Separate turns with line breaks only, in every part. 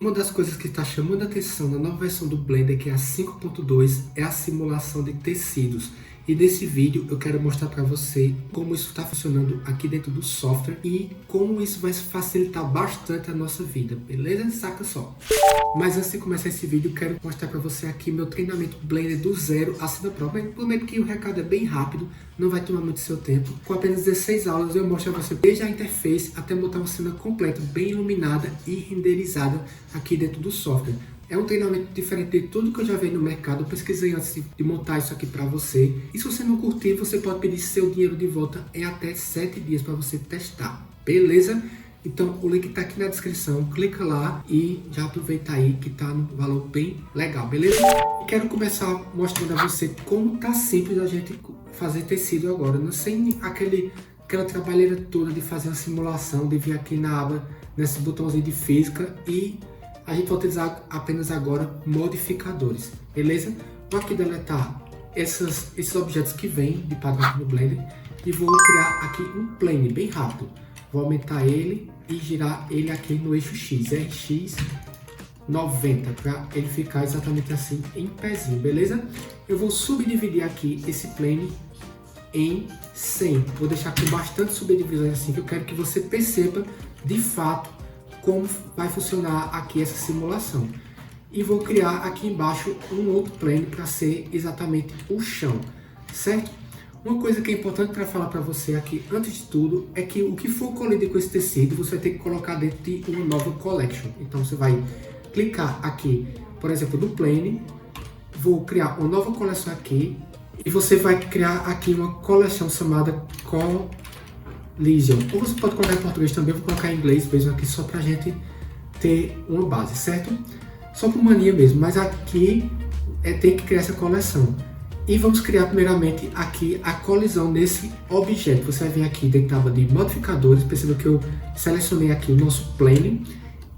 Uma das coisas que está chamando a atenção na nova versão do Blender, que é a 5.2, é a simulação de tecidos. E nesse vídeo eu quero mostrar para você como isso está funcionando aqui dentro do software e como isso vai facilitar bastante a nossa vida, beleza? Saca só! Mas antes de começar esse vídeo, eu quero mostrar para você aqui meu treinamento Blender do zero à Assina Pro. Prometo que o recado é bem rápido, não vai tomar muito seu tempo. Com apenas 16 aulas eu mostro a você desde a interface até montar uma cena completa, bem iluminada e renderizada aqui dentro do software. É um treinamento diferente de tudo que eu já vi no mercado. Eu pesquisei antes de montar isso aqui para você. E se você não curtir, você pode pedir seu dinheiro de volta em até 7 dias para você testar, beleza? Então o link está aqui na descrição, clica lá e já aproveita aí que tá no valor bem legal, beleza? E quero começar mostrando a você como tá simples a gente fazer tecido agora, não sem aquela trabalheira toda de fazer uma simulação, de vir aqui na aba, nesse botãozinho de física, e a gente vai utilizar apenas agora modificadores, beleza? Vou aqui deletar esses objetos que vêm de padrão no Blender e vou criar aqui um plane bem rápido. Vou aumentar ele e girar ele aqui no eixo X, RX 90, para ele ficar exatamente assim em pezinho, beleza? Eu vou subdividir aqui esse plane em 100. Vou deixar com bastante subdivisões assim, que eu quero que você perceba de fato como vai funcionar aqui essa simulação. E vou criar aqui embaixo um outro plane para ser exatamente o chão, certo? Uma coisa que é importante para falar para você aqui, antes de tudo, é que o que for colidir com esse tecido, você vai ter que colocar dentro de uma nova collection. Então você vai clicar aqui, por exemplo, no plane, vou criar uma nova coleção aqui, e você vai criar aqui uma coleção chamada Collision. Ou você pode colocar em português também, vou colocar em inglês mesmo aqui só para a gente ter uma base, certo? Só por mania mesmo, mas aqui tem que criar essa coleção. E vamos criar primeiramente aqui a colisão nesse objeto. Você vai vir aqui dentro da aba de modificadores, perceba que eu selecionei aqui o nosso plane.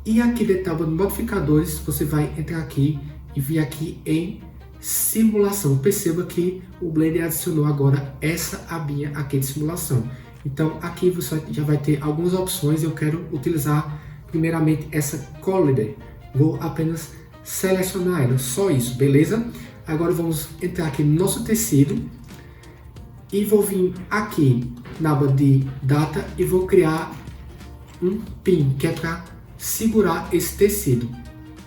E aqui dentro da aba de modificadores, você vai entrar aqui e vir aqui em simulação. Perceba que o Blender adicionou agora essa abinha aqui de simulação. Então aqui você já vai ter algumas opções. Eu quero utilizar primeiramente essa Collider. Vou apenas selecionar ela, só isso, beleza? Agora vamos entrar aqui no nosso tecido e vou vir aqui na aba de Data e vou criar um pin, que é para segurar esse tecido.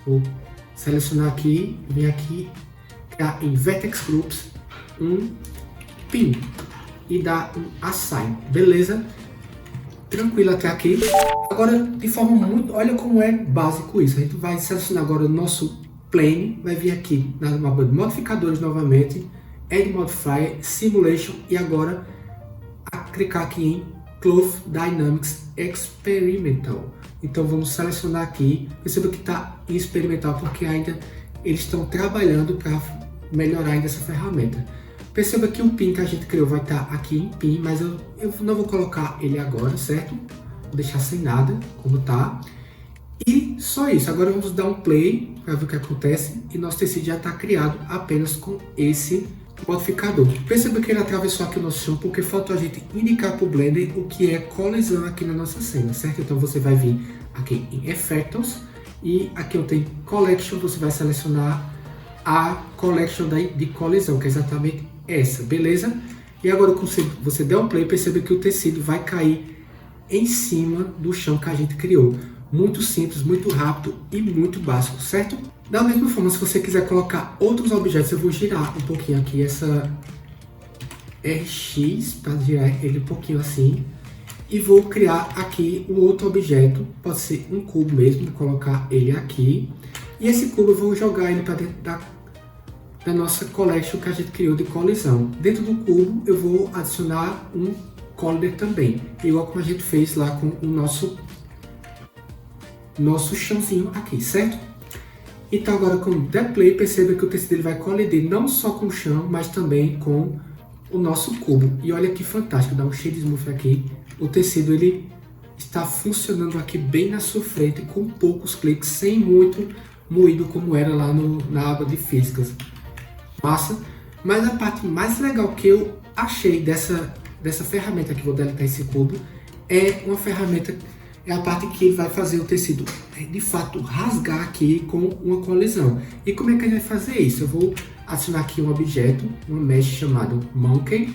Vou selecionar aqui, vir aqui, criar em Vertex Groups um pin e dar um Assign, beleza? Tranquilo até aqui. Agora, de forma muito... Olha como é básico isso. A gente vai selecionar agora o nosso plane, vai vir aqui na aba de modificadores novamente, Add Modifier, Simulation, e agora clicar aqui em Cloth Dynamics Experimental. Então vamos selecionar aqui, perceba que está em experimental porque ainda eles estão trabalhando para melhorar ainda essa ferramenta. Perceba que o pin que a gente criou vai estar aqui em pin, mas eu não vou colocar ele agora, certo? Vou deixar sem nada, como está. E só isso, agora vamos dar um play para ver o que acontece e nosso tecido já está criado apenas com esse modificador. Perceba que ele atravessou aqui o nosso chão porque faltou a gente indicar para o Blender o que é colisão aqui na nossa cena, certo? Então você vai vir aqui em Effects e aqui eu tenho Collection, você vai selecionar a Collection de colisão, que é exatamente essa, beleza? E agora você der um play, perceba que o tecido vai cair em cima do chão que a gente criou. Muito simples, muito rápido e muito básico, certo? Da mesma forma, se você quiser colocar outros objetos, eu vou girar um pouquinho aqui essa RX, para girar ele um pouquinho assim. E vou criar aqui um outro objeto, pode ser um cubo mesmo, vou colocar ele aqui. E esse cubo eu vou jogar ele para dentro da nossa collection que a gente criou de colisão. Dentro do cubo eu vou adicionar um collider também, igual como a gente fez lá com o nosso chãozinho aqui, certo? Então agora com o der play, perceba que o tecido ele vai colidir não só com o chão, mas também com o nosso cubo. E olha que fantástico, dá um shade smooth aqui. O tecido ele está funcionando aqui bem na sua frente, com poucos cliques, sem muito moído como era lá na aba de físicas. Massa! Mas a parte mais legal que eu achei dessa ferramenta, que vou deletar esse cubo, é uma ferramenta é a parte que ele vai fazer o tecido de fato rasgar aqui com uma colisão. E como é que ele vai fazer isso? Eu vou adicionar aqui um objeto, uma mesh chamado Monkey,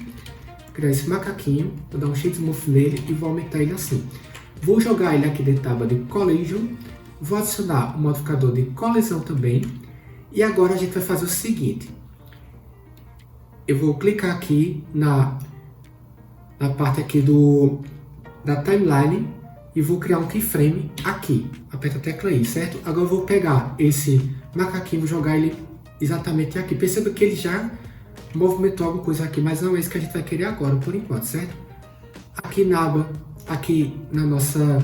criar esse macaquinho, vou dar um Shape Smooth nele e vou aumentar ele assim. Vou jogar ele aqui dentro da aba de Collision, vou adicionar um modificador de colisão também, e agora a gente vai fazer o seguinte. Eu vou clicar aqui na parte aqui da timeline e vou criar um keyframe aqui. Aperta a tecla I, certo? Agora eu vou pegar esse macaquinho e vou jogar ele exatamente aqui. Perceba que ele já movimentou alguma coisa aqui, mas não é isso que a gente vai querer agora, por enquanto, certo? Aqui na aba, aqui na nossa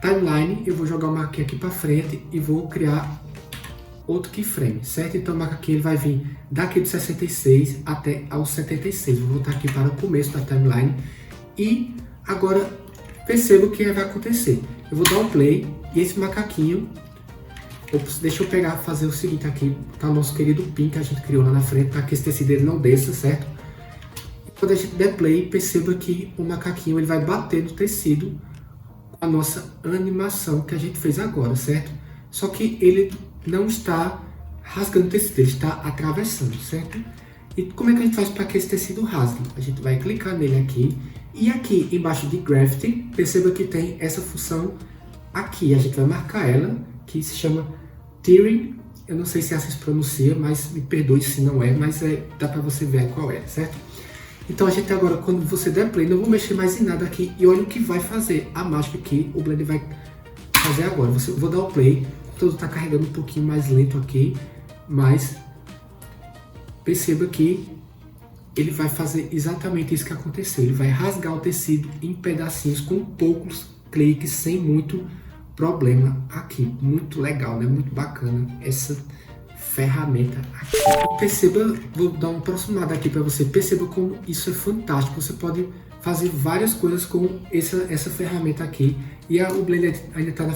timeline, eu vou jogar o macaquinho aqui para frente e vou criar outro keyframe, certo? Então o macaquinho ele vai vir daqui do 66 até ao 76. Vou voltar aqui para o começo da timeline e agora perceba o que vai acontecer. Eu vou dar um play e esse macaquinho, deixa eu fazer o seguinte aqui, tá o nosso querido pin que a gente criou lá na frente para que esse tecido ele não desça, certo? Quando a gente der play, perceba que o macaquinho ele vai bater no tecido com a nossa animação que a gente fez agora, certo? Só que ele não está rasgando o tecido, ele está atravessando, certo? E como é que a gente faz para que esse tecido rasgue? A gente vai clicar nele aqui e aqui embaixo de Grafting, perceba que tem essa função aqui, a gente vai marcar ela, que se chama Tearing. Eu não sei se assim se pronuncia, mas me perdoe se não é, mas dá para você ver qual é, certo? Então a gente agora, quando você der play, não vou mexer mais em nada aqui e olha o que vai fazer, a mágica que o Blender vai fazer agora. Vou dar o play, todo está carregando um pouquinho mais lento aqui, mas perceba que ele vai fazer exatamente isso que aconteceu. Ele vai rasgar o tecido em pedacinhos com poucos cliques, sem muito problema aqui. Muito legal, né? Muito bacana essa ferramenta aqui. Perceba, vou dar uma aproximada aqui para você. Perceba como isso é fantástico. Você pode fazer várias coisas com essa ferramenta aqui. E o Blender ainda está na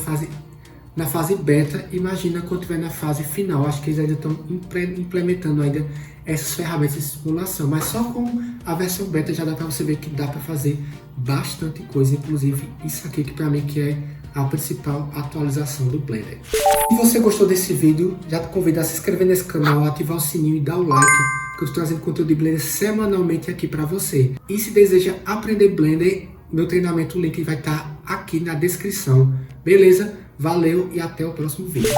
fase beta. Imagina quando estiver na fase final. Acho que eles ainda estão implementando ainda essas ferramentas de simulação, mas só com a versão beta já dá para você ver que dá para fazer bastante coisa, inclusive isso aqui que para mim que é a principal atualização do Blender. Se você gostou desse vídeo, já te convido a se inscrever nesse canal, ativar o sininho e dar o like, que eu estou trazendo conteúdo de Blender semanalmente aqui para você. E se deseja aprender Blender, meu treinamento, o link vai estar aqui na descrição. Beleza? Valeu e até o próximo vídeo.